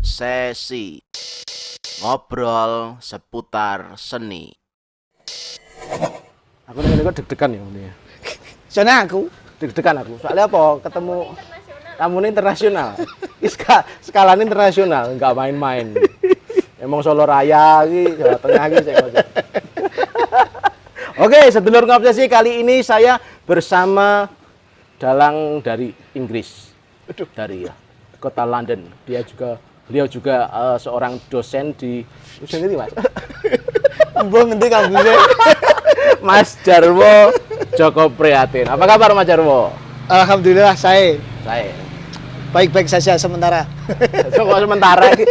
Sesi ngobrol seputar seni. Aku nih kok deg-degan ya ini. Soalnya aku Deg-degan aku. Soalnya apa? Ketemu tamu internasional. Skala internasional, enggak main-main. Emang Solo Raya iki, Jawa Tengah iki saya ngomong. Oke, sedulur ngobsesi kali ini saya bersama dalang dari Inggris. Dari kota London. Beliau juga seorang dosen di ini Mas. mbok ngendi kampusnya. Mas Jarwo Joko Prihatin. Apa kabar Mas Jarwo? Alhamdulillah saya baik-baik saja sementara. Kok sementara iki?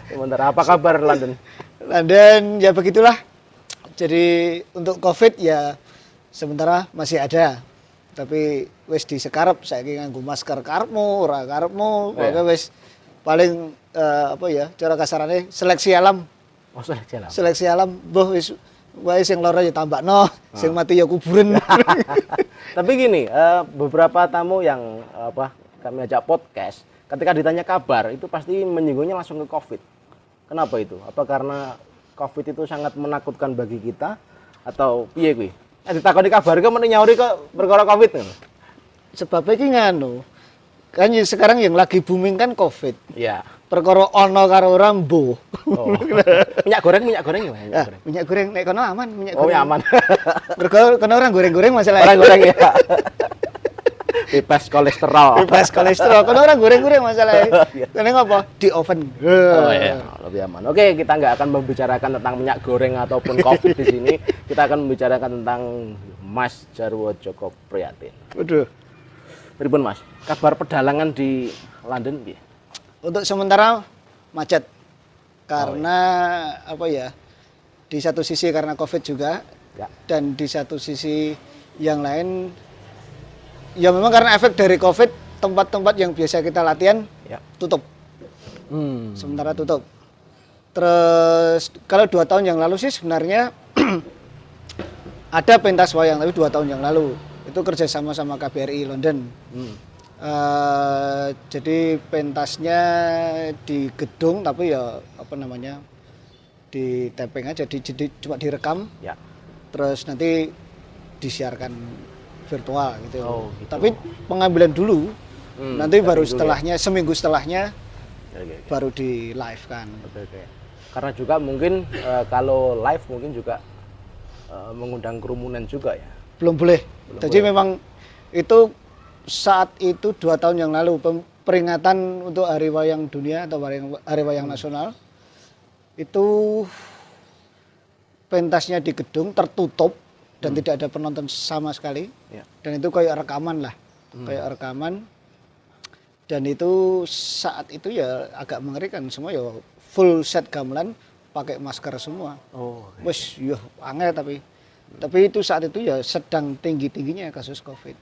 Sementara apa kabar London? Dan ya begitulah. Jadi untuk Covid ya sementara masih ada. Tapi wis disekarep saiki nganggo masker karepmu, ora karepmu, pokoke wis paling apa ya, cara kasarane seleksi alam. Oh, seleksi alam. Seleksi alam, mbah wis wae sing lara ya tambakno, sing mati ya kuburen. Tapi gini, beberapa tamu yang kami ajak podcast, ketika ditanya kabar itu pasti menyinggungnya langsung ke Covid. Kenapa itu? Apa karena Covid itu sangat menakutkan bagi kita atau piye kuwi? Ditakoni kabar kok meneh nyauri kok perkara Covid ngono. Sebabnya ki nganu. Kan sekarang yang lagi booming kan Covid. Iya. Perkara ana karo ora mbuh. Oh. Minyak goreng ya, minyak goreng. Minyak goreng nek kono aman, minyak Oh, goreng. ya aman. Mergo kono orang goreng-goreng masalah. Orang goreng ya. Bebas kolesterol. Bebas kolesterol. Kono orang goreng-goreng masalah. Kene ngopo? Di oven. Oh iya, lebih aman. Oke, kita nggak akan membicarakan tentang minyak goreng ataupun Covid di sini. Kita akan membicarakan tentang Mas Jarwo Joko Prihatin. Waduh. Pripun Mas? Kabar pedalangan di London piye? Untuk sementara macet. Karena apa ya? Di satu sisi karena Covid juga. Ya. Dan di satu sisi yang lain ya memang karena efek dari Covid, tempat-tempat yang biasa kita latihan tutup. Sementara tutup. Terus kalau 2 tahun yang lalu sih sebenarnya ada pentas wayang, tapi 2 tahun yang lalu itu kerjasama sama KBRI London. Jadi pentasnya di gedung, tapi ya apa namanya di taping aja, jadi cuma direkam. Ya. Terus nanti disiarkan virtual gitu. Oh, gitu. Tapi pengambilan dulu, nanti baru dulu setelahnya, seminggu setelahnya Oke. baru di live kan. Oke. Karena juga mungkin kalau live mungkin juga mengundang kerumunan juga ya. Belum boleh. Jadi memang itu saat itu 2 tahun yang lalu peringatan untuk Hari Wayang Dunia atau Hari Wayang Nasional itu pentasnya di gedung tertutup dan tidak ada penonton sama sekali. Ya. Dan itu kayak rekaman lah. Kayak rekaman. Dan itu saat itu ya agak mengerikan, semua ya full set gamelan pakai masker semua. Oh. Wes yo angel tapi itu saat itu ya sedang tinggi-tingginya kasus Covid.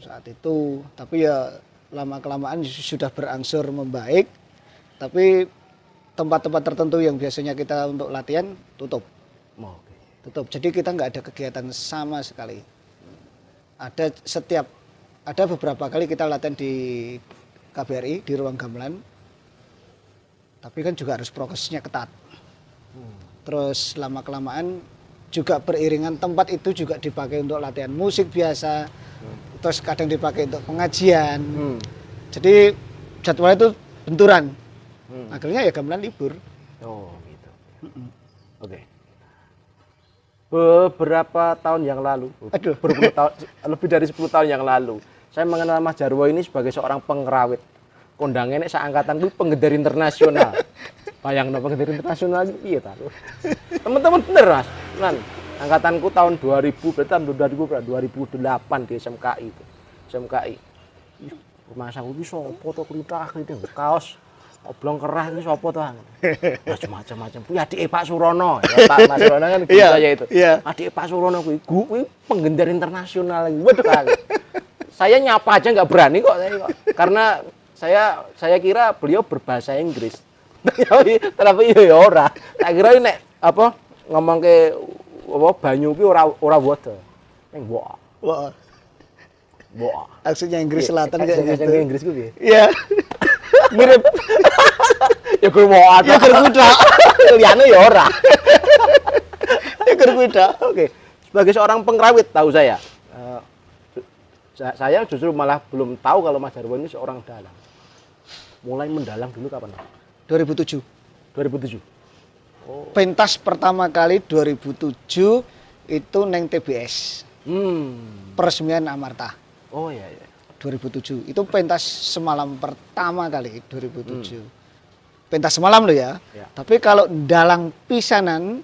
Saat itu, tapi ya lama-kelamaan sudah berangsur membaik. Tapi tempat-tempat tertentu yang biasanya kita untuk latihan tutup. Oh, okay. Tutup. Jadi kita nggak ada kegiatan sama sekali. Ada beberapa kali kita latihan di KBRI di ruang gamelan. Tapi kan juga harus prokesnya ketat. Terus lama-kelamaan juga beriringan tempat itu juga dipakai untuk latihan musik biasa. Terus kadang dipakai untuk pengajian. Jadi jadwalnya itu benturan. Akhirnya ya gamelan libur. Oh gitu. Oke. Beberapa tahun yang lalu, lebih dari 10 tahun yang lalu, saya mengenal Mas Jarwo ini sebagai seorang pengrawit. Kondangnya nek seangkatan itu penggedar internasional. Bayangno penggedar internasional iki piye ta? Teman-teman bener Mas. Nan, angkatanku tahun 2000, berarti tahun 2008 di SMKI itu. SMKI. Rumah aku iki sapa to klitah gitu, kaos oblong kerah iki sapa to? Macam-macam. Kuwi adike Pak Surono. Ya, Pak Mas Surono kan guru saya itu. Adike Pak Surono kuwi penggendar internasional. Waduh. Saya nyapa aja nggak berani kok karena saya kira beliau berbahasa Inggris. Tapi ya ora. Tak kira nek apa ngomong ke banyu ki ora water. Ning wa. Maksudnya Inggris Selatan kayak gitu. Bahasa Inggris ku piye? Iya. Mirip Ya gue mau ya ada. gur kuda. Liyane ya ora. Ya gur kuda. Oke. Sebagai seorang pengrawit tahu saya. Saya justru malah belum tahu kalau Mas Jarwo ini seorang dalang. Mulai mendalang dulu kapan? 2007. 2007. Pentas pertama kali 2007 itu neng TBS. Peresmian Amarta. Oh iya iya. 2007. Itu pentas semalam pertama kali 2007. Pentas semalam loh ya. Ya. Tapi kalau dalang pisanan,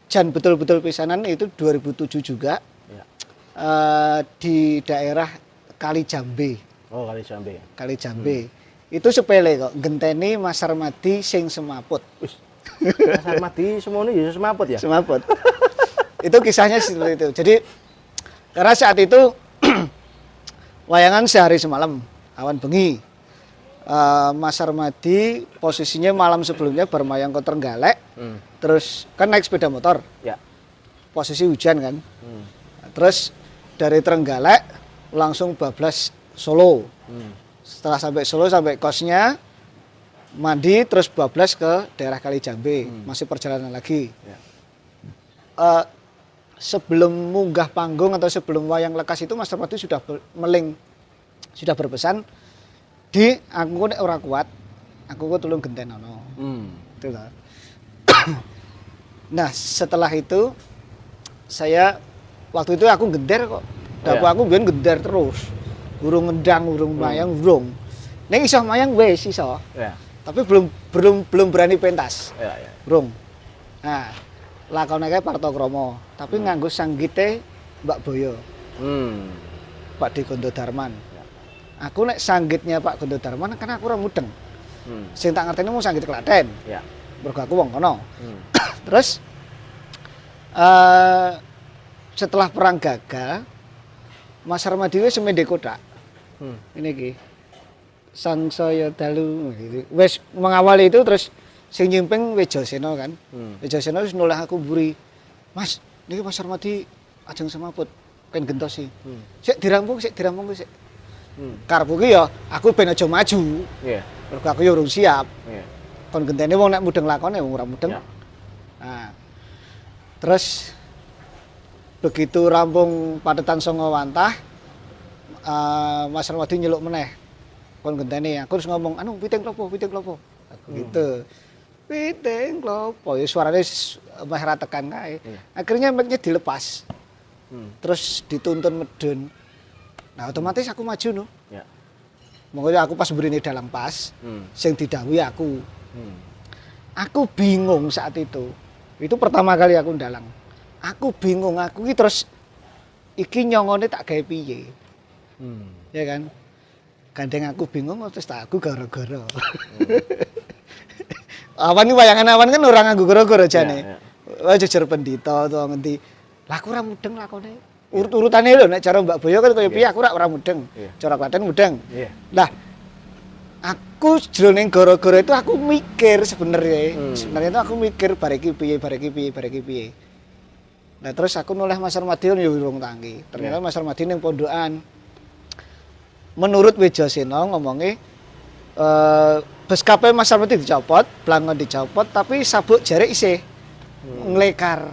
jan betul-betul pisanan itu 2007 juga. Ya. Di daerah Kali Jambe. Oh kali Jambe. Kali Jambe. Itu sepele kok, genteni Mas Armadi sing semaput. Wis. Mas Armadi semuanya ya semaput ya. Semaput. Itu kisahnya seperti itu. Jadi karena saat itu wayangan sehari semalam, awan bengi. Mas Armadi posisinya malam sebelumnya bermayang ke Trenggalek, terus kan naik sepeda motor, Ya. posisi hujan kan. Terus dari Trenggalek langsung bablas Solo. Setelah sampai Solo sampai kosnya mandi terus bablas ke daerah Kali Jambe, masih perjalanan lagi. Ya. Sebelum munggah panggung atau sebelum wayang lekas itu Mas Armadi sudah sudah berpesan di aku nek ora kuat, aku kok tulung gentenono. Itu lah. Nah, setelah itu saya waktu itu aku gender kok. Dapur aku biyen gender terus. Urung ngendang, urung mayang, urung. Ning iso mayang wis iso. Ya. Tapi belum berani pentas. Ya ya. Urung. Nah, lakone kae Partokromo, tapi nganggo sanggite Mbak Boyo, Pak Di Gondo Darman. Aku nek sanggitnya Pak Gondo Darman kan aku ora mudeng. Sing tak ngerteni mung sanggit Klaten. Ya. Mergo aku wong kono. Terus setelah perang gagal, Mas Armadi wis semendhe kotak. Ini iki. Sangsaya dalu gitu. Wis mengawali itu terus sing nyimping Wejosena kan. Wejosena wis noleh aku mburi. Mas, niki Mas Armadi ajeng semaput pen gentosi. Sik dirampung sik. Karepku ki ya aku ben aja maju. Iya. Mergo aku ya urung siap. Iya. Kon gentene wong nek mudeng lakone wong ora mudeng. Ya. Nah. Terus begitu rampung padetan songo wantah, Mas Armadi nyeluk meneh. Kon gentene aku terus ngomong, "Anu piting klopo." Aku gitu. Piting klopo. Ya suarane meh ra tekan kae. Akhirnya mic-nya dilepas. Terus dituntun medun. Nah, otomatis aku maju no. Ya. Makanya aku pas mrene dalang pas, sing didhawuhi aku. Aku bingung saat itu. Itu pertama kali aku dalang. Aku bingung, aku iki terus iki nyongone tak gawe piye. Ya kan? Gandeng aku bingung terus tak aku gara-gara. Awan iki wayangan awan kan ora nganggo gara-gara jane. Wah jejer pendhita to ngendi. Lah aku ora mudeng lakone. Urut-urutane lho nek cara Mbak Boyo kan kaya piye aku ora mudeng. Cara Klaten mudeng. Lah aku jroning gara-gara itu aku mikir sebenarnya. Sebenarnya itu aku mikir bar iki piye. Nah terus aku noleh Mas Armadi yo urung tangi. Ternyata Mas Armadi ning pondokan. Menurut Wejosena ngomongnya beskape Mas Armadi dicopot, blangon dicopot, tapi sabuk jari isih nglekar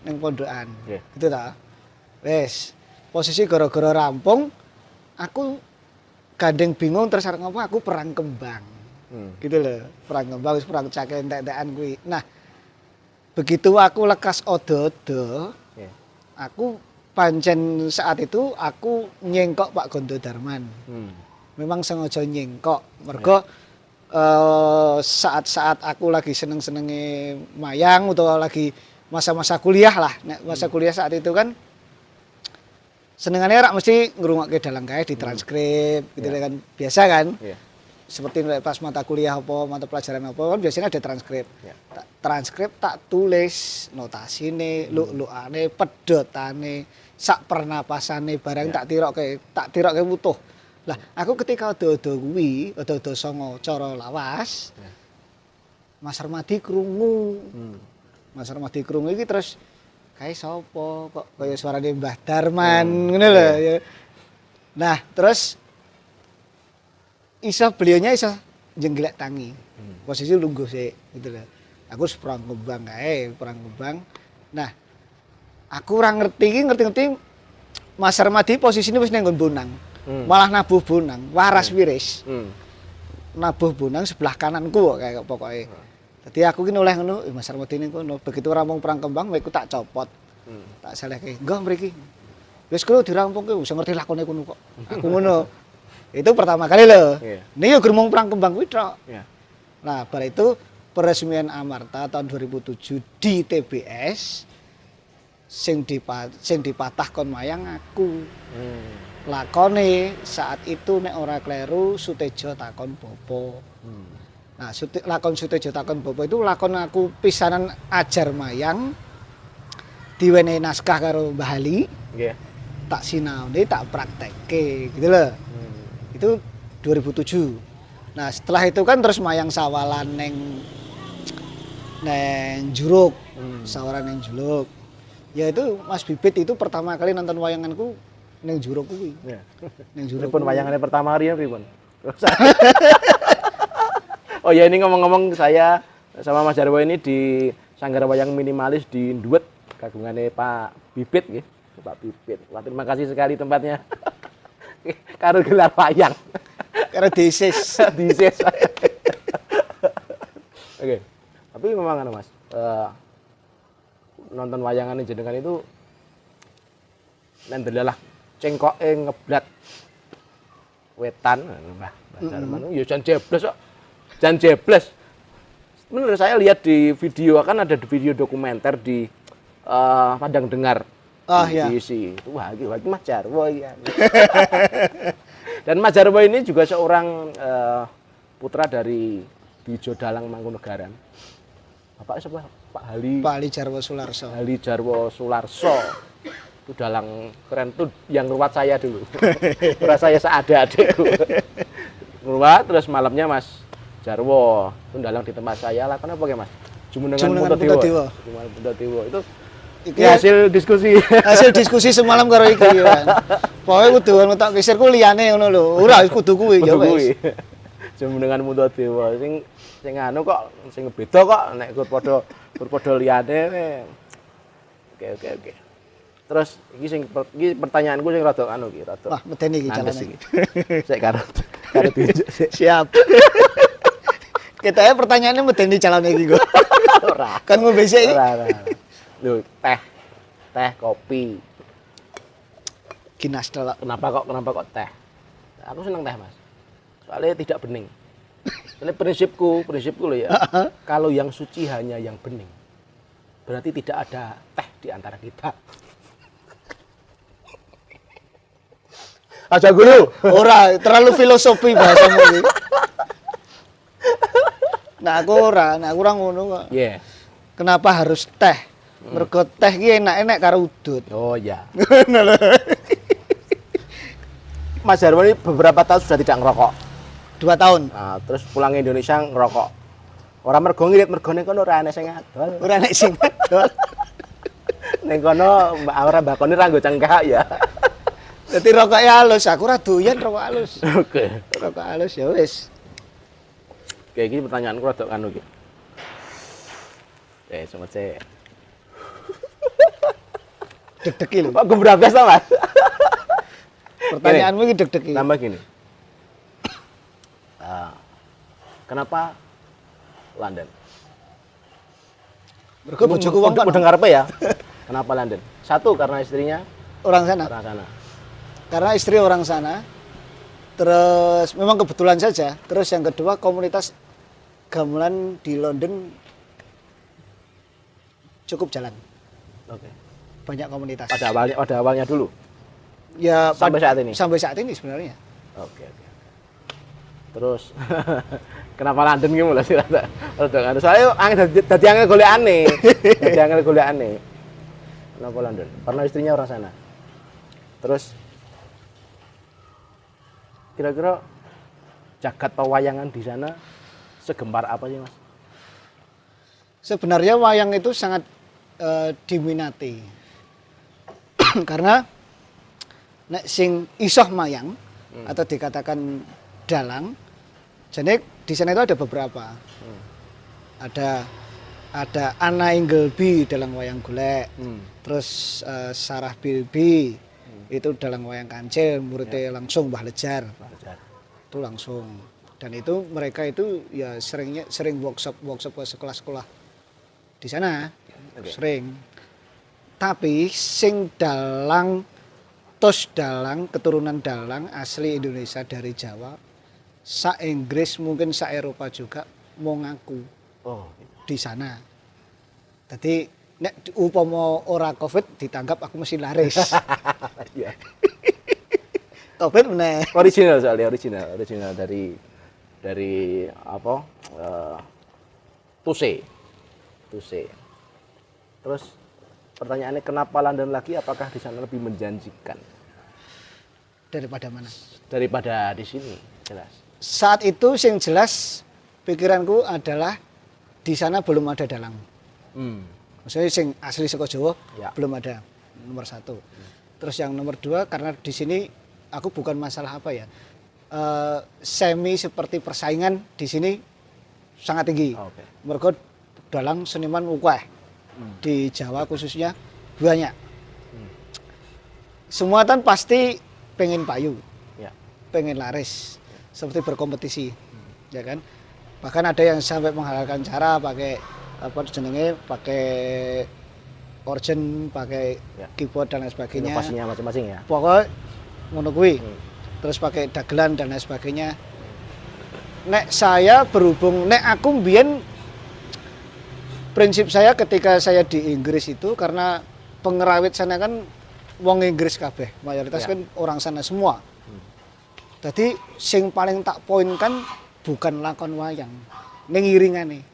ning pondokan. Gitu ta. Wes, posisi gara-gara rampung, aku gandeng bingung terus arep ngomong aku perang kembang. Gitu loh, perang kembang wis perang cake entek-entekan kuwi. Nah, begitu aku lekas odo-odo, aku pancen saat itu aku nyengkok Pak Gondo Darman. Memang sengaja nyengkok, mergo saat-saat aku lagi seneng-senenge mayang atau lagi masa-masa kuliah lah. Masa kuliah saat itu kan senengannya rak mesti ngrungokke dalang kae ditranskrip gitu kan. Biasa kan? Seperti pas mata kuliah apa, mata pelajaran apa kan biasanya ada transkrip. Transkrip tak tulis notasine, luk-lukane, pedotane, sak pernapasane barang tak tirokke utuh. Lah, aku ketika odo-odo kuwi, odo-odo songo cara lawas. Mas Armadi krungu. Mas Armadi krungu iki terus kae sapa kok kaya suarane Mbah Darman ngono lho ya. Nah, terus beliaunya jengglek tangi. Posisi lungguh sih gitu loh. Aku wis perang kembang kae, perang kembang. Nah, aku ora ngerti Mas Armadi posisine wis ning nggon bonang. Malah nabuh bonang, waras wiris. Nabuh bonang sebelah kananku kok kayak pokoknya. Jadi aku ki oleh ngono, Mas Armadi ning kono. Begitu rampung perang kembang, aku tak copot. Tak selehke. Enggak mriki. Wis kowe dirampungke, wis ngerti lakone kono kok. Aku ngono. Itu pertama kali lho. Ini yo gremeng perang kembang kuwi tok. Nah, bar itu peresmian Amarta tahun 2007 di TBS sing dipatah kon mayang aku. Lakone saat itu nek ora kleru Sutejo takon Bopo. Nah, lakon Sutejo takon Bopo itu lakon aku pisanan ajar mayang diwenehi naskah karo Mbah Ali. Nggih. Tak sinaone, tak praktekke gitu loh. Itu 2007. Nah, setelah itu kan terus mayang sawalan neng Juruk. Sawaran neng Juruk. Ya itu Mas Bibit itu pertama kali nonton wayanganku neng Juruk kuwi. Neng Juruk. Pripun wayangannya pertama hari pripun? Oh ya, ini ngomong-ngomong, saya sama Mas Jarwo ini di Sanggar Wayang Minimalis di Nduwet kagungannya Pak Bibit nggih. Pak Bibit. Wah, terima kasih sekali tempatnya. Karo gelar wayang. Karo disis. Disis. Oke. Tapi memang Mas, nonton wayangan jenengan itu nendelalah cengkoke ngeblat wetan Mbah Darman ya jan jebles kok. Jan jebles. Bener saya lihat di video, kan ada video dokumenter di Padang Dengar. Iya. Wah, iki Mas Jarwo iki. Dan Mas Jarwo ini juga seorang putra dari Bijo Dalang Mangkunegaran. Bapak siapa? Pak Ali. Pak Ali Jarwo Sularso. Ali Jarwo Sularso. Itu dalang keren tuh yang ruwat saya dulu. Merasa saya seada-ada. Ruwat terus malamnya Mas Jarwo itu dalang di tempat saya lah. Kenapa ya Mas? Jumenengan Puntadewa. Jumenengan Puntadewa itu hasil diskusi. Hasil diskusi semalam karo iki kan. Pokoke kudu ngono tak kisirku liyane ngono lho. Ora kudu kuwi ya wis. Jumenengan Puntadewa sing anu kok sing beda kok nek padha liyane. Oke. Terus iki pertanyaanku sing rada anu iki rada. Wah, medeni iki calane. Sik karo Siap. Kita pertanyaannya medeni calane iki kok. Ora. Kan ngombe sik iki. Ora. Lho, teh kopi. Ginas delok. Kenapa kok teh? Aku seneng teh, Mas. Soalnya tidak bening. Soalnya prinsipku loh ya. Kalau yang suci hanya yang bening. Berarti tidak ada teh di antara kita. Aja guru. Ora, terlalu filosofi bahasamu iki. Nah, aku ora ngono kok. Iya. Kenapa harus teh? Mergo teh ki enak-enak karo udut. Oh iya. Mas Jarwo ini beberapa tahun sudah tidak ngerokok. 2 tahun. Nah, terus pulang ke Indonesia ngerokok. Orang mergo ngirit mergone kono ora ana sing ngadol. Ora nek sing adol. Ning kono ora mbakone ra nggo cengkak ya. Dadi rokoke halus, aku ora doyan rokok halus. Oke. Rokok halus ya wis. Oke, iki pertanyaanku rada anu iki. Semece. Deg-deg lho. Kok gumbragas to, Mas? Pertanyaanmu iki deg-deg iki. Tambah gini. Kenapa London? Mergo bojoku wong udah ngarepe ya. Kenapa London? Satu karena istrinya orang sana. orang sana. Karena istri orang sana. Terus memang kebetulan saja. Terus yang kedua komunitas gamelan di London cukup jalan. Oke. Banyak komunitas. Pada awalnya dulu. Ya Sampai saat ini. Sampai saat ini sebenarnya. Oke. Terus kenapa London ki mulai sih rada anu. Soalnya dadi angel golekane. Dadi angel golekane. Kenapa London? Karena istrinya orang sana. Terus kira-kira jagat pewayangan di sana segempar apa sih, Mas? Sebenarnya wayang itu sangat diminati. Karena nek sing isoh mayang atau dikatakan dalang, jadi di sana itu ada beberapa. Ada Ana Ingelbi dalam wayang golek. Terus Sarah Bilbi itu dalam wayang kancil, muridnya langsung Mbah Lejar. Itu langsung. Dan itu mereka itu ya sering workshop ke sekolah-sekolah di sana. Sering. Tapi sing dalang keturunan dalang asli Indonesia dari Jawa, sa Inggris mungkin sa Eropa juga mau ngaku di sana. Jadi nek upama ora Covid ditangkap aku mesti laris. Iya. Covid meneh. Original soalnya original dari apa? Tuse. Terus pertanyaannya kenapa London lagi? Apakah di sana lebih menjanjikan Daripada mana? daripada di sini? Jelas. Saat itu yang jelas pikiranku adalah di sana belum ada dalang. Maksudnya yang asli saka Jawa belum ada, nomor satu. Terus yang nomor dua, karena di sini aku bukan masalah apa ya, semi seperti persaingan di sini sangat tinggi. Mereka dalang seniman ukeh di Jawa khususnya banyak. Semua kan pasti pengen payu, pengen laris, seperti berkompetisi, ya kan? Bahkan ada yang sampai menghalalkan cara pakai apa jenenge, pakai organ, pakai keyboard dan lain sebagainya. Inovasinya masing-masing ya. Pokoknya ngono kuwi. Terus pakai dagelan dan lain sebagainya. Nek saya berhubung, nek aku mbiyen prinsip saya ketika saya di Inggris itu karena pengerawit sana kan wong Inggris kabeh, mayoritas kan orang sana semua. Jadi sing paling tak poin kan bukan lakon wayang, ning iringane.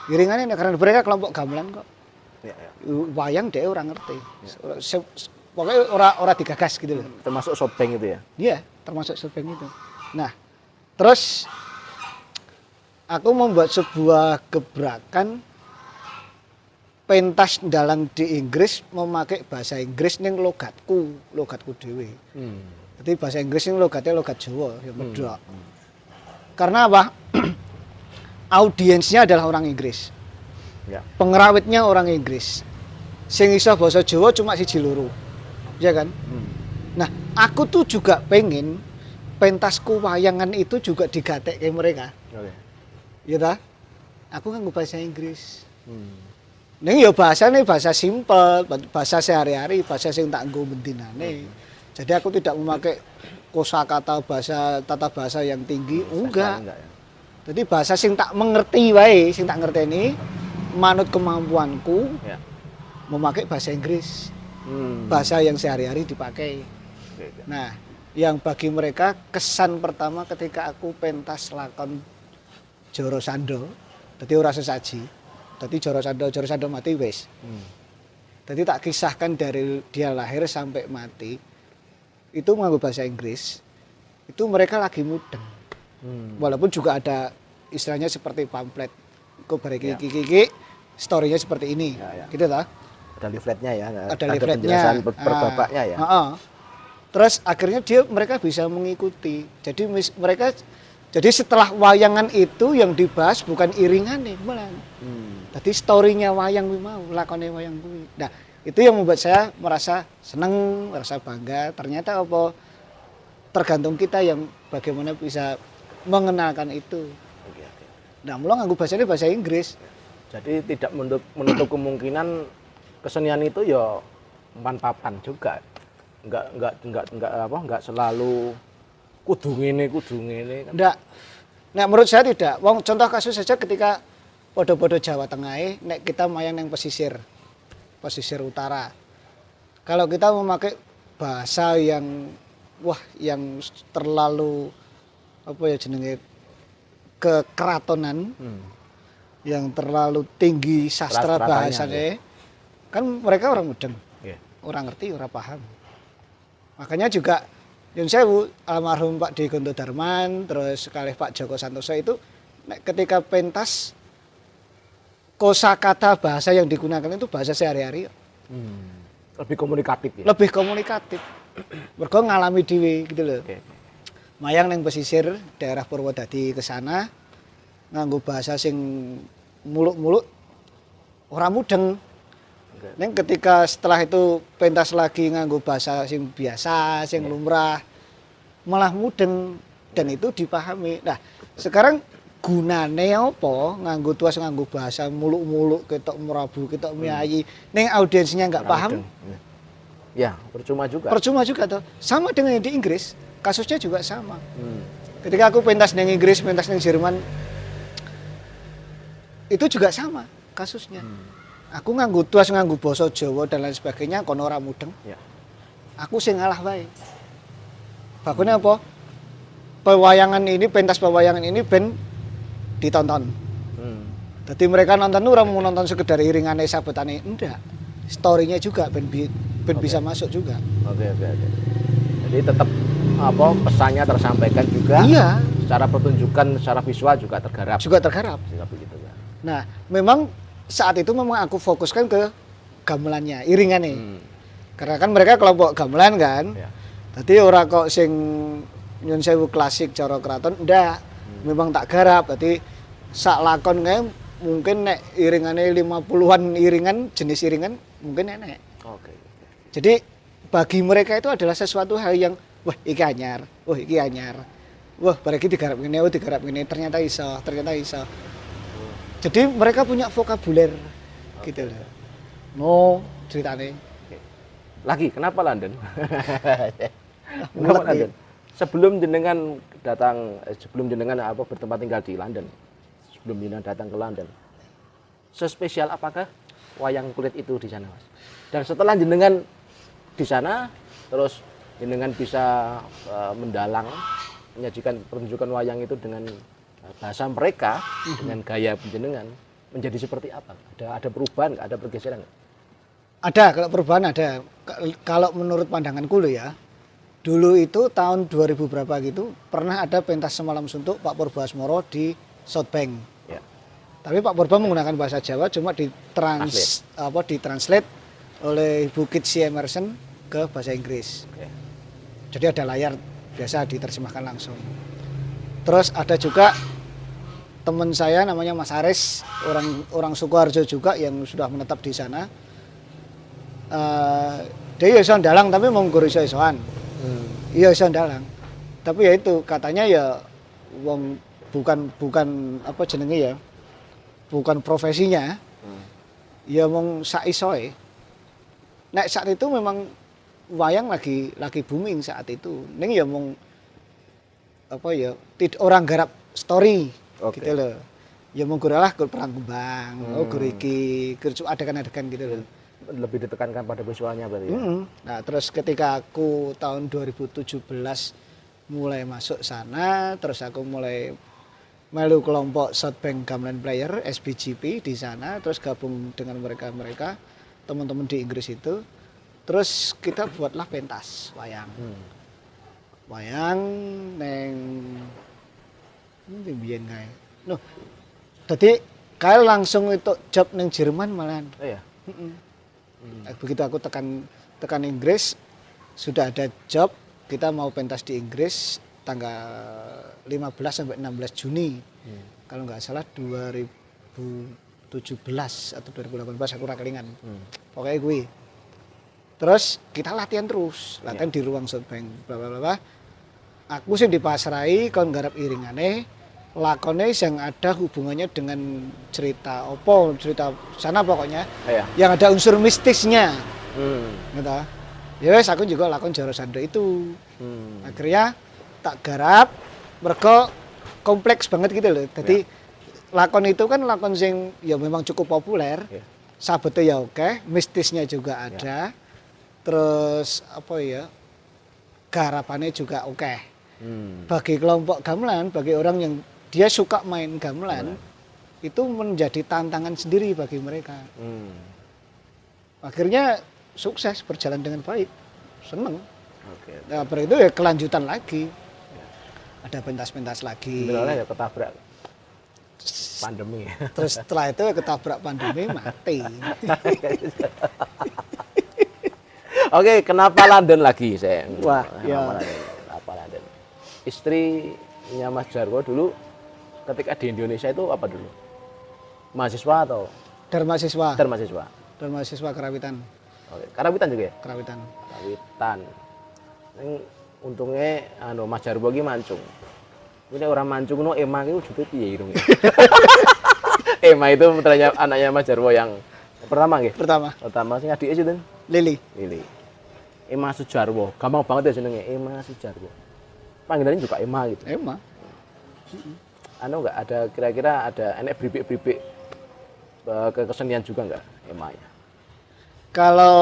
Iringane karena mereka kelompok gamelan kok. Wayang dia orang ngerti. Pokoknya ora digagas gitu loh. Termasuk sobeng itu ya? Iya, termasuk sobeng itu. Nah, terus aku membuat sebuah gebrakan pentas dalang di Inggris memakai bahasa Inggris ning logatku dhewe. Jadi bahasa Inggris ning logatnya logat Jawa, ya medhok. Karena apa? Audiensnya adalah orang Inggris. Pengerawitnya orang Inggris. Sing iso basa Jawa cuma siji loro. Ya kan? Nah, aku tuh juga pengen pentasku wayangan itu juga digatekke mereka. Ya ta? Aku kan bahasa Inggris. Ning ya bahasane bahasa simpel, bahasa sehari-hari, bahasa sing tak nggo bendinane. Jadi aku tidak memakai kosakata bahasa tata bahasa yang tinggi, enggak. Jadi bahasa sing tak mengerti wae, sing tak ngerteni manut kemampuanku memakai bahasa Inggris. Bahasa yang sehari-hari dipakai. Nah, yang bagi mereka kesan pertama ketika aku pentas lakon Joro Sando, dadi ora sesaji. Dadi Joro Sando mati wis. Dadi tak kisahkan dari dia lahir sampai mati. Itu menganggo bahasa Inggris. Itu mereka lagi mudeng. Walaupun juga ada istilahnya seperti pamflet. Kok bare iki story-nya seperti ini. Gitu ta? Ada leafletnya ya. Ada leafletnya. Penjelasan per bapaknya ya. Terus akhirnya mereka bisa mengikuti. Jadi setelah wayangan itu yang dibahas bukan iringan nih, malah. Jadi story-nya wayang kuwi mau, lakone wayang kuwi. Nah, itu yang membuat saya merasa senang, merasa bangga. Ternyata apa tergantung kita yang bagaimana bisa mengenalkan itu. Nah, mula nganggo bahasanya bahasa Inggris. Jadi tidak menutup kemungkinan kesenian itu ya umpan papan juga. Enggak selalu kudu ngene kan. Ndak. Nek menurut saya tidak. Wong contoh kasus saja ketika podo-podo Jawa Tengah nek kita main yang pesisir utara. Kalau kita memakai bahasa yang yang terlalu apa ya jenenge kekeratonan, yang terlalu tinggi sastra bahasanya, kan mereka orang mudeng. Orang ngerti, orang paham. Makanya juga Yun Sewu, almarhum Pak D. Gonto Darman, terus sekali Pak Joko Santoso itu ketika pentas kosakata bahasa yang digunakan itu bahasa sehari-hari. Lebih komunikatif ya. Lebih komunikatif. Mergo ngalami dhewe gitu loh. mayang neng pesisir daerah Purwodadi ke sana nganggo bahasa sing muluk-muluk ora mudeng. Neng ketika setelah itu pentas lagi nganggo bahasa sing biasa, sing lumrah, malah mudeng dan itu dipahami. Nah, sekarang gunane apa nganggo tuas nganggo bahasa muluk-muluk ketok merabu, ketok miayi, neng audiensnya nggak paham. Ya, percuma juga. Percuma juga tuh. Sama dengan yang di Inggris, kasusnya juga sama. Ketika aku pentas neng Inggris, pentas neng Jerman, itu juga sama kasusnya. Aku nganggo tuas nganggo basa Jawa dan lain sebagainya kono ora mudeng. Ya. Aku sing ngalah wae. Bakune apa? Pewayangan ini, pentas pewayangan ini ben ditonton. Jadi mereka nonton ora mau nonton sekedar iringane sabetane, enggak. Story-nya juga ben bisa masuk juga. Oke. Jadi tetap apa pesannya tersampaikan juga. Iya, Secara pertunjukan, secara visual juga tergarap. juga tergarap. Juga begitu kan. Nah, memang saat itu memang aku fokuskan ke gamelannya, iringannya. Karena kan mereka kelompok gamelan kan. Ya. Jadi ora kok sing nyun sewu klasik cara keraton ndak. Memang tak garap. Jadi sak lakon kae mungkin nek iringane 50-an iringan, jenis iringan mungkin enek. Oke. Jadi bagi mereka itu adalah sesuatu hal yang wah iki anyar, wah iki anyar. Wah, bareki digarap ngene, oh digarap ngene, ternyata iso. Jadi mereka punya vokabuler gitu loh. No, ceritane. Lagi, kenapa London? Kenapa London? Sebelum jenengan bertempat tinggal di London, sebelum jenengan datang ke London, sespesial apakah wayang kulit itu di sana, Mas? Dan setelah jenengan di sana, terus jenengan bisa mendalang, menyajikan pertunjukan wayang itu dengan bahasa mereka, dengan gaya penjenengan, menjadi seperti apa? Ada perubahan, ada pergeseran nggak? Ada, kalau perubahan ada. Kalau menurut pandanganku loh ya, dulu itu tahun 2000 berapa gitu, pernah ada pentas semalam suntuk Pak Purba Asmoro di Southbank. Ya. Tapi Pak Purba menggunakan bahasa Jawa, cuma ditranslate oleh Ibu Kitsi Emerson ke bahasa Inggris. Oke. Jadi ada layar biasa diterjemahkan langsung. Terus ada juga teman saya namanya Mas Aris, orang Sukoharjo juga yang sudah menetap di sana. Dia iso ndalang tapi mau guru iso-isoan. Iya iso ndalang. Tapi ya itu katanya ya wong bukan apa jenenge ya. Bukan profesinya. Ya wong sak isoe. Nek saat itu memang wayang lagi booming saat itu. Ning ya mung apa ya orang garap story gitu loh. Ya mung lah perang kembang, gur iki, gur adegan-adegan gitu loh. Lebih ditekankan pada visualnya berarti ya. Nah, terus ketika aku tahun 2017 mulai masuk sana, terus aku mulai melu kelompok Southbank Gamelan Player SBGP di sana, terus gabung dengan mereka teman-teman di Inggris itu. Terus kita buatlah pentas wayang. Wayang neng biyen kae. Loh. Dadi kae langsung itu job neng Jerman malahan. Oh ya. Begitu aku tekan Inggris, sudah ada job, kita mau pentas di Inggris tanggal 15 sampai 16 Juni. Kalau nggak salah 2017 atau 2018 aku rakelingan. Pokoknya gue. Terus kita latihan di ruang Southbank, bla bla bla. Aku sih dipasrai kon garap iringane, lakone yang ada hubungannya dengan cerita sana pokoknya. Yang ada unsur mistisnya. Gitu. Ya wes aku juga lakon Joro Sando itu. Akhirnya tak garap mergo kompleks banget gitu loh. Jadi lakon itu kan lakon sing ya memang cukup populer. Sabete ya oke, mistisnya juga ada. Terus apa ya? Garapannya juga oke. Bagi kelompok gamelan, bagi orang yang dia suka main gamelan, itu menjadi tantangan sendiri bagi mereka. Akhirnya sukses, berjalan dengan baik, seneng. Nah, itu ya kelanjutan lagi, ada pentas-pentas lagi. Sebenarnya ya ketabrak pandemi. Terus setelah itu ya ketabrak pandemi, mati. Oke, kenapa London lagi saya? Wah, ya. Kenapa London? istrinya Mas Jarwo dulu ketika di Indonesia itu apa dulu? Mahasiswa atau Mahasiswa mahasiswa? Karawitan. Oke, Karawitan juga ya? Karawitan. Karawitan. Yang untungnya Mas Jarwo iki mancung. Ini orang mancung no Emma itu juga piye irung. Emma itu putranya anaknya Mas Jarwo yang pertama nggih? Pertama sing adike sinten? Lili. Emma Sujarwo. Gampang banget ya jenenge Emma Sujarwo. Panggilannya juga Emma gitu. Emma. Enggak ada kira-kira ada enek bribik-bribik ke kesenian juga enggak Emma ya? Kalau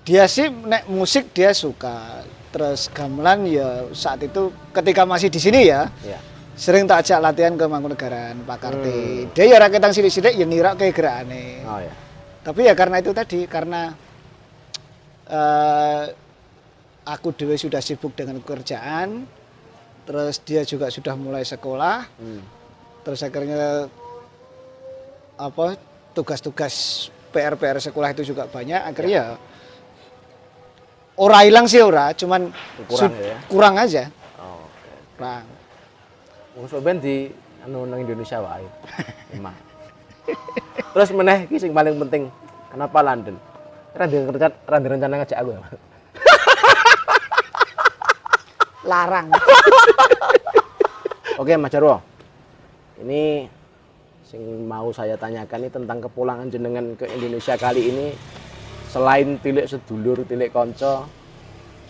dia sih nek musik dia suka. Terus gamelan ya saat itu ketika masih di sini ya. Iya. Sering tak ajak latihan ke Mangkunegaran, Pak Karti. Dia ya raketang sidik-sidik ya nirak ke gerakane. Oh ya. Tapi ya karena itu tadi, karena aku dewe sudah sibuk dengan pekerjaan, terus dia juga sudah mulai sekolah, terus akhirnya tugas-tugas PR sekolah itu juga banyak, akhirnya ora hilang sih ora, cuman kurang ya. Kurang aja. Oh, oke. Kurang. Wong sampean di nang Indonesia wae. Emang. Terus meneh iki sing paling penting, kenapa London? Ra rencana ngajak aku ya. Larang. Oke, Mas Jarwo. Ini sing mau saya tanyakan ini tentang kepulangan jenengan ke Indonesia kali ini. Selain tilik sedulur, tilik konco,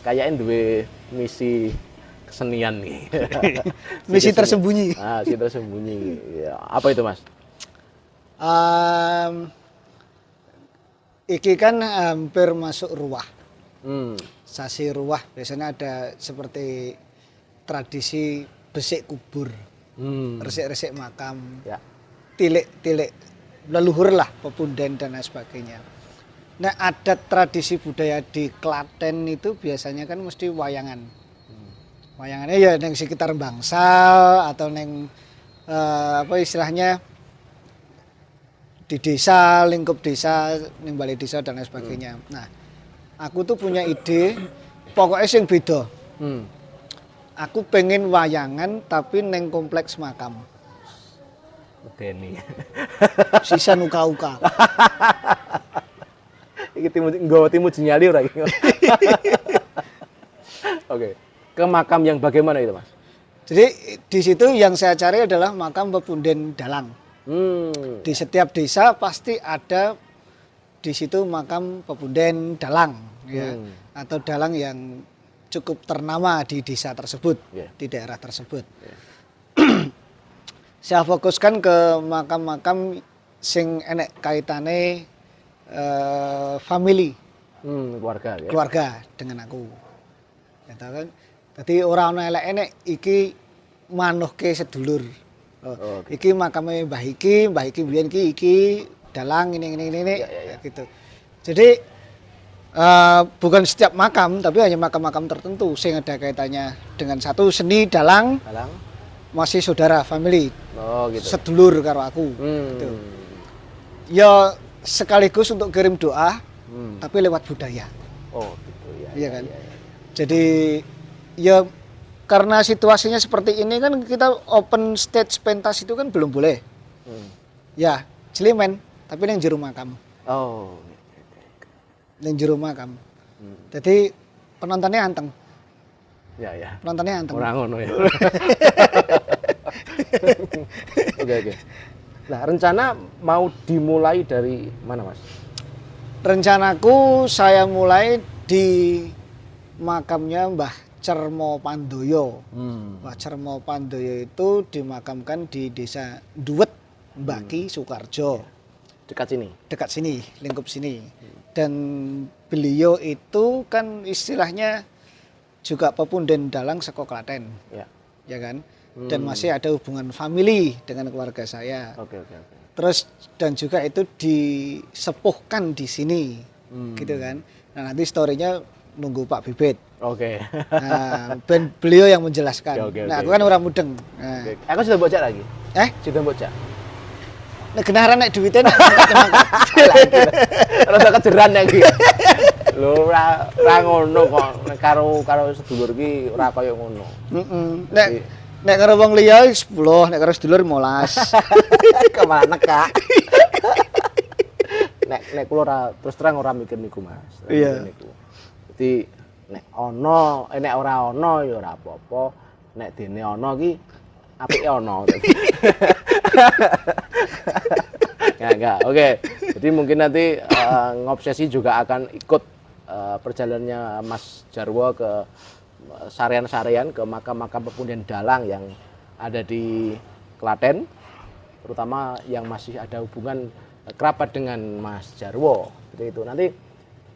kayaknya duwe misi kesenian nih. Misi tersembunyi. Misi tersembunyi. Ya, apa itu, Mas? Iki kan hampir masuk ruah. Sasi ruah biasanya ada seperti tradisi besik kubur, resik-resik makam, ya. Tilik-tilik leluhur lah, pepunden dan lain sebagainya. Nah, adat tradisi budaya di Klaten itu biasanya kan mesti wayangan. Wayangannya ya neng sekitar bangsal atau neng istilahnya di desa, lingkup desa, neng balai desa dan lain sebagainya. Nah, aku tuh punya ide, pokoknya sing beda. Aku pengen wayangan tapi neng kompleks makam. Medeni. Sisa nuka-uka. Iki timu jenyali ora iki. Oke. Ke makam yang bagaimana itu, Mas? Jadi di situ yang saya cari adalah makam pepunden dalang. Di setiap desa pasti ada di situ makam pepunden dalang, ya, atau dalang yang cukup ternama di desa tersebut, di daerah tersebut. Saya fokuskan ke makam-makam sing enek kaitane family, keluarga, ya? Keluarga dengan aku. Ya, kan? Jadi orang elek enek iki manuhke sedulur. Okay. Iki makame Mbah Iki biyen iki dalang ini ya. Gitu. Jadi bukan setiap makam tapi hanya makam-makam tertentu sing ada kaitannya dengan satu seni dalang. Masih saudara family. Oh, gitu. Sedulur karo aku. Gitu. Ya sekaligus untuk kirim doa tapi lewat budaya. Oh, gitu ya. Iya kan? Ya. Jadi ya karena situasinya seperti ini kan kita open stage pentas itu kan belum boleh. Ya, jelimen tapi nang jero makam. Oh. Nang jero makam. Jadi penontonnya anteng. Ya. Penontonnya anteng. Ora ngono ya. Oke. Nah, rencana mau dimulai dari mana, Mas? Rencanaku saya mulai di makamnya Mbah Cermo Pandoyo. Mbah Cermo Pandoyo itu dimakamkan di desa Duwet, Mbaki, Sukarjo. Dekat sini? Dekat sini, lingkup sini. Dan beliau itu kan istilahnya juga pepunden dalang saka Klaten. Ya kan? Dan masih ada hubungan family dengan keluarga saya. Oke. Terus dan juga itu disepuhkan di sini. Gitu kan. Nah, nanti story-nya nunggu Pak Bibit. Oke. Nah, beliau yang menjelaskan. Nah, aku kan orang mudeng. Nah. Aku sudah bocah lagi. Sudah bocah. Nek kenaran nek duwite nek angkat. Rada kejeran lagi. Lho ora ngono kok. Karo sedulur ki ora kaya ngono. Nek karo wong liya 10, nek karo sedulur 15. Kemana nekak? nek kula ora terus terang ora mikir niku, Mas. Iya. Jadi nek ana, nek ora ana ya ora apa-apa. Nek dene ana ki apike ana. Enggak. Oke. Jadi mungkin nanti ngobsesi juga akan ikut perjalanannya Mas Jarwo ke sarean-sarean, ke makam-makam pepundian dalang yang ada di Klaten, terutama yang masih ada hubungan kerabat dengan Mas Jarwo. Seperti itu. Nanti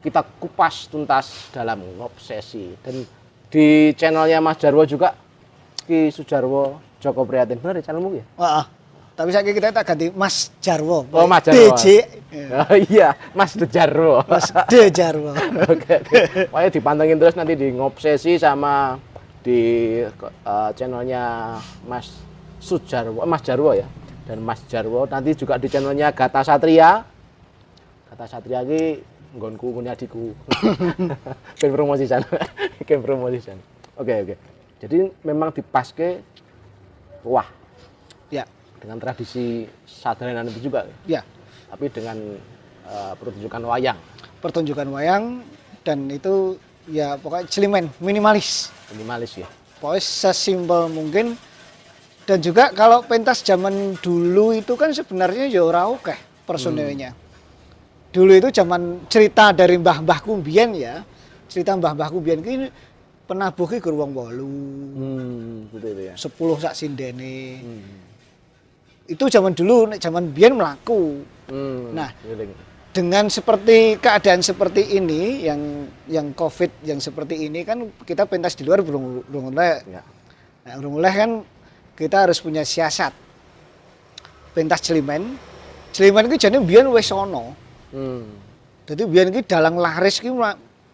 kita kupas tuntas dalam ngobsesi. Dan di channelnya Mas Jarwo juga, Ki Sujarwo Joko Prihatin. Benar ya channelmu ya? Heeh. Tapi saiki kita tak ganti Mas Jarwo. Oh, Mas Jarwo. DJ. Oh, iya, Mas Jarwo. Mas D Jarwo. Oke. Pokoknya dipantengin terus nanti di ngobsesi sama di channelnya Mas Sujarwo, Mas Jarwo ya. Dan Mas Jarwo nanti juga di channelnya Gata Satria. Gata Satria ki nggonku punya adikku. Ken promosi sana. Ken promosi sana. Oke. Jadi memang dipaske wah Ya. dengan tradisi sadaran itu juga Ya. tapi dengan pertunjukan wayang Pertunjukan wayang dan itu ya pokoknya celimen, minimalis. ya. Pokoknya sesimpel mungkin. Dan juga kalau pentas zaman dulu itu kan sebenarnya ya ora oke personelnya. Dulu itu zaman cerita dari mbah-mbahku mbiyen ya. Cerita mbah-mbahku mbiyen ki penabuh ki gur wong 8. Betul itu ya. 10 sak sindene. Itu zaman dulu, nek zaman biyen mlaku. Nah, dengan seperti keadaan seperti ini yang Covid yang seperti ini kan kita pentas di luar belum oleh. Ya. Nah, belum oleh kan kita harus punya siasat. Pentas celimen. Celimen ki jane biyen wis ana. Dadi biyen ki dalang laris ki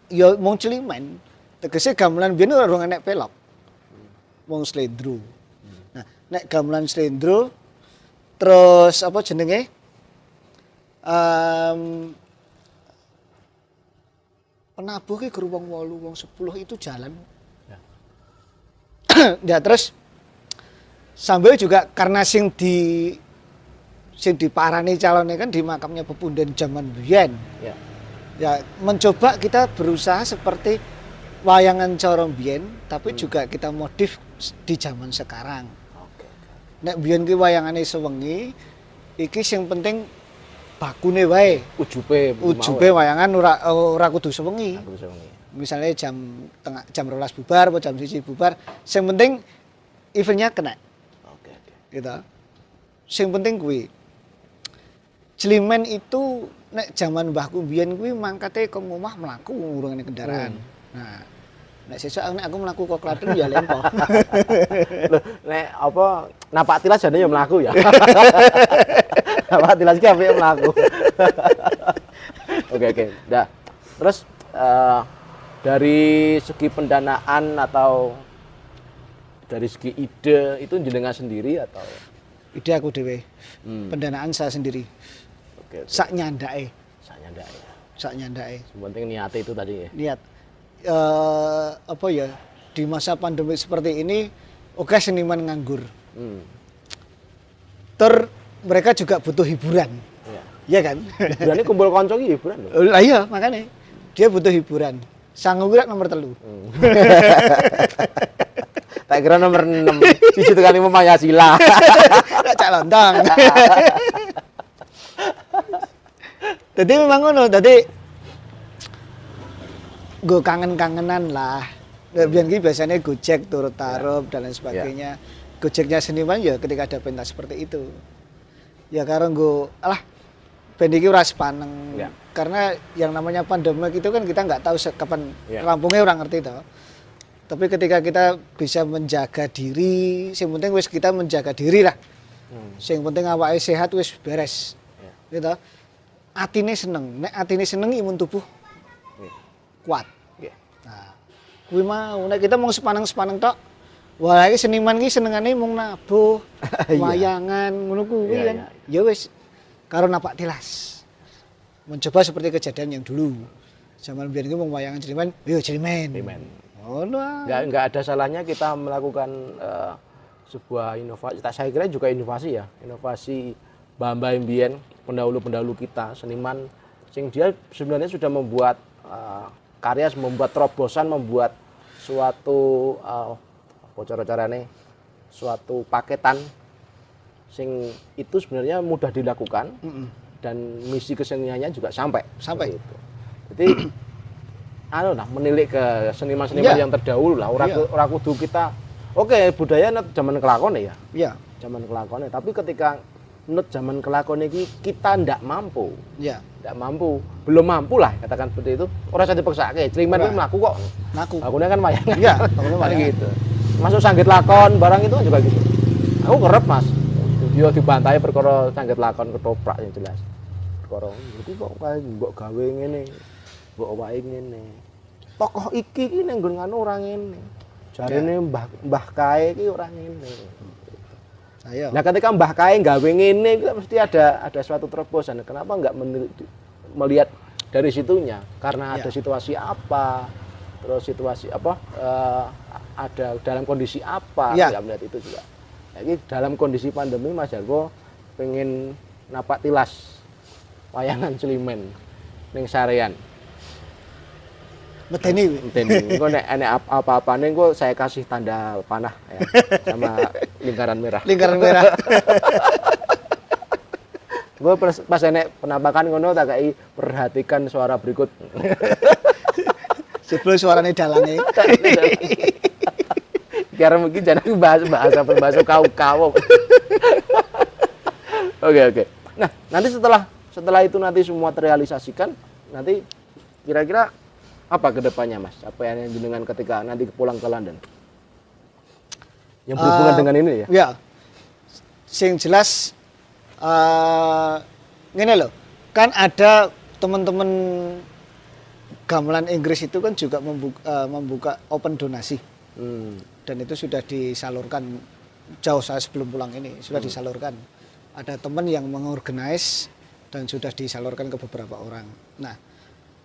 ya mung celimen. Tegese gamelan biyen ora enek pelok. Wong slendro. Nah, nek gamelan slendro terus apa jenenge? Penabuh ki gur wong 8, wong 10 itu jalan. Ya terus sambil juga karena sing diparani calonnya kan di makamnya pepundan zaman biyen. Ya. Ya mencoba kita berusaha seperti wayangan corong biyen tapi juga kita modif di zaman sekarang. Nek biyen ki wayangane sewengi, iki sing penting bakune wae. Ujube wayangan ora kudu sewengi. Misalnya jam 12 bubar atau jam 1 bubar, sing penting eventnya kena. Oke. Gitu. Sing penting kuwi. Celimen itu nek zaman mbahku biyen kuwi mangkate kok ngomah mlaku ngurungane kendaraan. Nah, nek sesuk nek aku mlaku kok Klaten ya lempo. Loh, nek apa napak tilas jane ya mlaku ya. Napak tilas ki apike mlaku. Oke. Dah. Terus dari segi pendanaan atau dari segi ide itu jenengan sendiri atau Ide aku dhewe. Pendanaan saya sendiri. oke. Sak nyandake. Sak nyandake. Yang penting niate itu tadi ya. Niat. Apa ya? Di masa pandemi seperti ini, oke seniman nganggur. Mereka juga butuh hiburan. Iya kan? Hiburannya kumpul konco ki hiburan lho. Lah iya, makanya dia butuh hiburan. Sanggup gerak nomor 3. Tak kira nomor 6. Siji tekan 5 Pancasila. Cak lontong. Jadi memang ngono, jadi gue kangen-kangenan lah. Biar gitu biasanya Gojek, turut taruh dan lain sebagainya. Gojeknya seniman ya ketika ada pentas seperti itu. Ya karena gue, band iki ora sepaneng. Karena yang namanya pandemi itu kan kita nggak tahu kapan rampungnya, orang ngerti toh. Tapi ketika kita bisa menjaga diri, yang penting wis kita menjaga diri lah. Yang penting awake sehat wis beres. Gitu. Atine seneng, nek atine seneng imun tubuh kuat. Nah, kuwi mau nek kita mau sepaneng-sepaneng tok. Wah, iki seniman iki senengane mung nabuh, wayangan ngono kuwi kan. Ya wis karo napak tilas. Mencoba seperti kejadian yang dulu. Zaman biyen iki wong wayangan Jelimen, yo Jelimen. Jelimen. Ngono. Nggak ada salahnya kita melakukan sebuah inovasi. Saya kira juga inovasi ya, inovasi mbah-mbah mbien, pendahulu-pendahulu kita, seniman, sing dia sebenarnya sudah membuat karya, membuat terobosan, membuat suatu cara-carane, suatu paketan, sing itu sebenarnya mudah dilakukan dan misi keseniannya juga sampai. Itu. Jadi menilik ke seniman-seniman yang terdahulu lah, ora kudu kita budaya net zaman kelakon ya. Iya. Zaman kelakon, tapi ketika net zaman kelakon ini kita ndak mampu. Iya. Ndak mampu, belum mampu lah katakan seperti itu. Ora usah dipaksake, Jelimen kuwi mlaku kok. Mlaku. Akune kan wayangan. Iya, akune wayangan gitu. Masuk sanggit lakon barang itu juga gitu. Aku ngerep Mas. Dia dibantai perkara sanggit lakon ketoprak yang jelas. Perkara iki kok kae mbok gawe ngene. Mbok wae ngene. Tokoh iki ning nggon ngono ora ngene. Jarene Mbah Kae iki ora ngene. Ayo. Nah, ketika Mbah Kae gawe ngene itu mesti ada suatu terobosan. Kenapa enggak melihat dari situnya? Karena ada situasi apa? Terus situasi apa? Ada dalam kondisi apa? Enggak melihat itu juga. Jadi dalam kondisi pandemi Mas Jarwo pengen napak tilas wayangan Jelimen ning sarean. Medeni. Engko nek apa-apane engko saya kasih tanda panah ya, sama lingkaran merah. Lingkaran merah. Gue pas enek penampakan ngono tak kei perhatikan suara berikut. Sebelum suarane dalange. Biar mungkin jangan bahasa kau. Oke. Nah, nanti setelah itu nanti semua terrealisasikan, nanti kira-kira apa kedepannya Mas? Apa yang jenengan ketika nanti pulang ke London? Yang berhubungan dengan ini ya? Ya. Sing jelas ngene loh. Kan ada teman-teman gamelan Inggris itu kan juga membuka open donasi. Dan itu sudah disalurkan jauh saya sebelum pulang ini, sudah disalurkan. Ada teman yang mengorganize dan sudah disalurkan ke beberapa orang. Nah,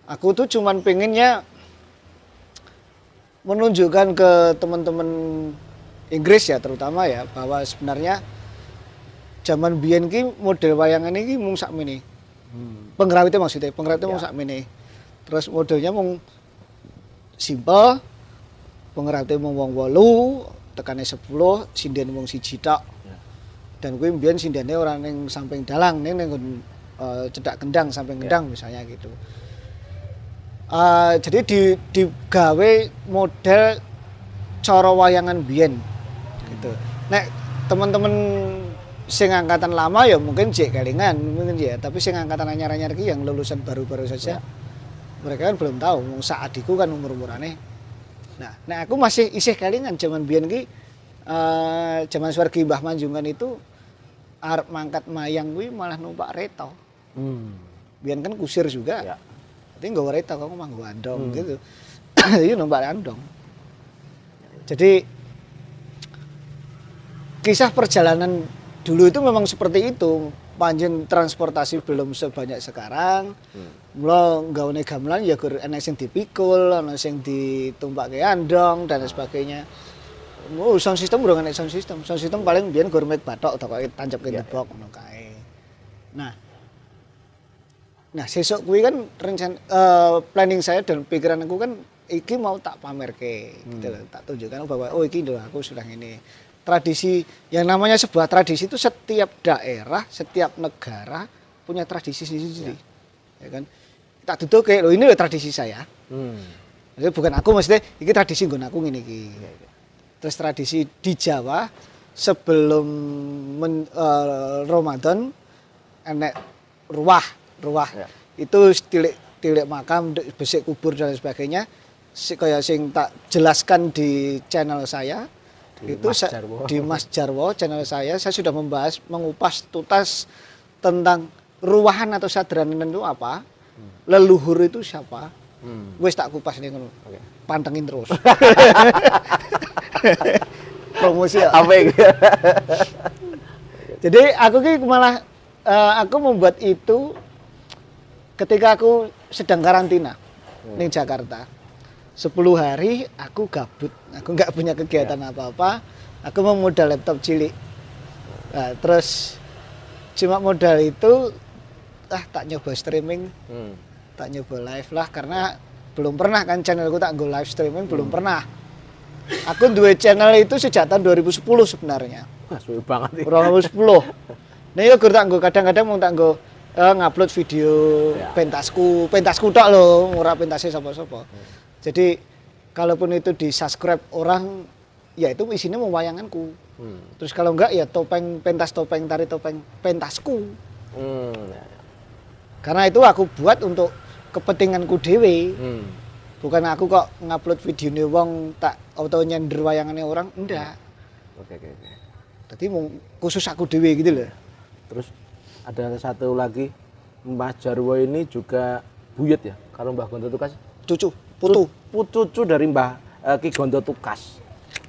aku tuh cuman pengennya menunjukkan ke teman-teman Inggris ya terutama ya bahwa sebenarnya zaman biyen ki model wayangan iki mung sakmene. Pengrawite maksudnya, pengrawite mung sakmene. Terus modelnya mung simpel. Pengrawite mung wong 8, tekane 10, sinden mung 1 tok. Dan kuwi mbiyen sindene ora ning samping dalang, ning cedak kendang, samping kendang misalnya gitu. Jadi digawe model cara wayangan biyen gitu. Nek teman-teman sing angkatan lama ya mungkin jek kelingan mungkin ya, tapi sing angkatan anyar-anyar iki yang lulusan baru-baru saja mereka kan belum tahu. Wong sak adikku kan umur-umurane. Nah, nek aku masih isih kelingan zaman biyen iki zaman Swargi Mbah Manjungan itu arep mangkat mayang kuwi malah numpak reto. Biyen kan kusir juga. Ya. Tapi nggak wareta kok ngomong andong gitu. Jadi numpak andong. Jadi kisah perjalanan dulu itu memang seperti itu. Panjen transportasi belum sebanyak sekarang. Mula nggawone gamelan ya gur ana sing dipikul, ana sing ditumpake andong dan sebagainya. Sound system urung ana sound system. Sound system paling biyen gur mic bathok utawa tancap ke box ngono kae. Nah, sesuk kuwi kan planning saya dan pikiran aku kan iki mau tak pamerke gitu loh, tak tunjukkan bahwa iki lho aku sudah ini. Tradisi yang namanya sebuah tradisi itu setiap daerah, setiap negara punya tradisi sendiri. Ya kan? Tak duduke lho ini lho tradisi saya. Jadi bukan aku maksudnya iki tradisi nggon aku ngene iki. Terus tradisi di Jawa sebelum Ramadan enek ruah itu tilik makam, besik kubur dan sebagainya. Kayak sing tak jelaskan di channel saya di Mas Jarwo channel saya sudah membahas mengupas tuntas tentang ruwahan atau sadranan itu apa, leluhur itu siapa. Wis tak kupas nih ngono. Pantengin terus. Promosi ya. Jadi aku ki malah aku membuat itu ketika aku sedang karantina. ning Jakarta. 10 hari aku gabut, aku nggak punya kegiatan apa-apa. Aku mau modal laptop cilik. Nah, terus cuma modal itu tak nyoba streaming, tak nyoba live lah karena belum pernah kan channelku tak go live streaming belum pernah. Aku dua channel itu sejak tahun 2010 sebenarnya. Wah, suwe banget iki. 2010. Nah, ya gur tak nggo kadang-kadang mau tak nggo ngupload video Ya. pentasku tok lho, ora pentase sapa-sapa. Jadi kalaupun itu di-subscribe orang, ya itu isinya mau wayanganku. Terus kalau enggak ya pentas topeng, tari topeng pentasku. Ya. Karena itu aku buat untuk kepentinganku dewe. Bukan aku kok ngupload video nih wong tak auto nyender wayangannya orang, enggak. Oke. Tadi mau khusus aku dewe gitu loh. Terus ada satu lagi, Mbah Jarwo ini juga buyut ya, kalau Mbah Gondo Tukas. Cucu, putu. Cucu dari Mbah Ki Gondo Tukas.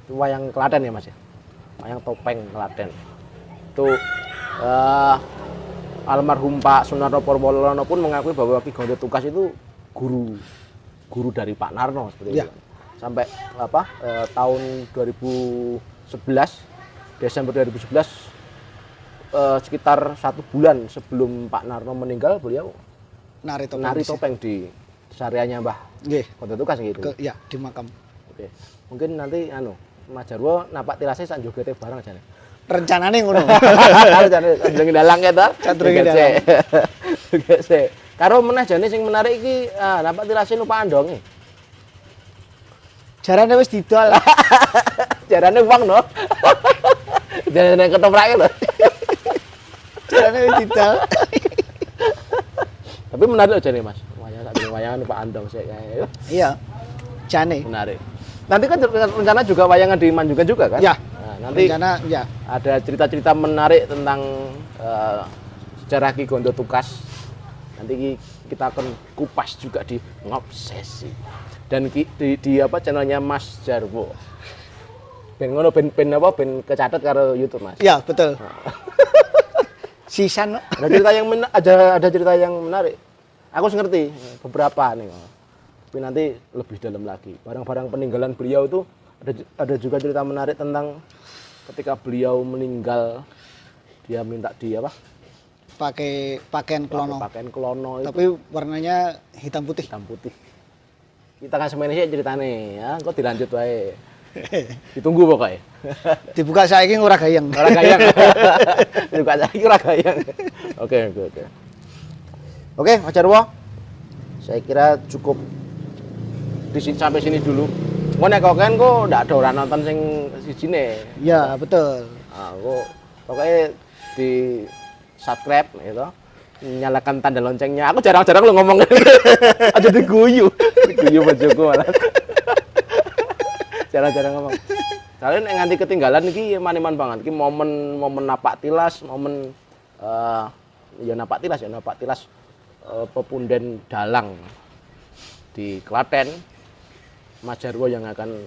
Itu wayang Klaten ya Mas ya? Wayang topeng Klaten. Itu almarhum Pak Sunarno Porwolono pun mengakui bahwa Ki Gondo Tukas itu guru dari Pak Narno seperti Ya. itu. Sampai tahun 2011 Desember 2011 sekitar 1 bulan sebelum Pak Narno meninggal, beliau Nari topeng. nari topeng di sarianya Mbah Nggih. Gondo Tukas gitu. Ya, di makam. Oke. Mungkin nanti Mas Jarwo napak tilase sak jogete bareng jane. Rencanane ngono. Jane jenenge dalang ya ta? Candrengi Joget dalang. sik. Joget sik. Karo meneh jane sing menarik iki napak tilase numpak andonge. Jarane wis didol. Jarane uang no. Jarane ketoprak lho. Jarane wis didol. Tapi menarik aja nih Mas. Wayangan numpak andong sik kae. Iya. Jane. Menarik. Nanti kan rencana juga wayangan di Manjungan juga kan? Ya. Nah, nanti Rencana ya. ada cerita-cerita menarik tentang sejarah Ki Gondo Tukas. Nanti kita akan kupas juga di Ngobsesi. Dan di apa channelnya Mas Jarwo. Ben ngono ben kecatet karo YouTube Mas. Ya, betul. Sisan. Ada cerita yang ada cerita yang menarik. Aku ngerti beberapa nih. Tapi nanti lebih dalam lagi. Barang-barang peninggalan beliau itu ada juga cerita menarik tentang ketika beliau meninggal, dia minta Pakai pakaian klono. pakaian klono itu Tapi warnanya hitam putih. hitam putih. Kita kan semuanya sih ceritane ya, kok dilanjut wae. Ditunggu pokoknya. Dibuka saiki ora gayeng. Ora gayang. Dibuka saiki ora gayang. Oke. Oke, Mas Jarwo. Saya kira cukup sampai sini dulu. Kok nek kok kan kok ndak ada orang nonton sing sijine. Ya, betul. Aku pokoknya di subscribe gitu, nyalakan tanda loncengnya. Aku jarang-jarang lo ngomong aja diguyu bojoku malah. Jarang-jarang ngomong. Kalian yang nganti ketinggalan iki maniman banget. Iki momen napak tilas, momen napak tilas pepunden dalang di Klaten. Mas Jarwo yang akan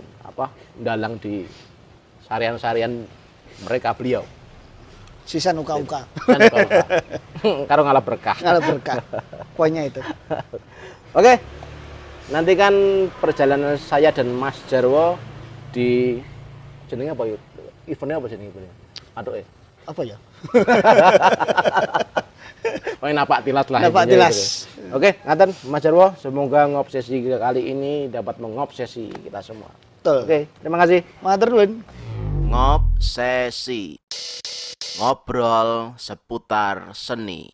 dalang di sarian-sarian mereka beliau. Sisan uka-uka. Karo ngalah berkah. Ngalah berkah. Poinnya itu. Oke. Nantikan perjalanan saya dan Mas Jarwo di jenenge apa ya? Eventnya apa jenenge eventnya? Aduh Apa ya? Main napak tilas lah. Napak intinya tilas. gitu. Oke, ngaten Mas Jarwo, semoga ngobsesi kali ini dapat mengobsesi kita semua. Betul. Oke, terima kasih. Matur nuwun. Ngobsesi. Ngobrol seputar seni.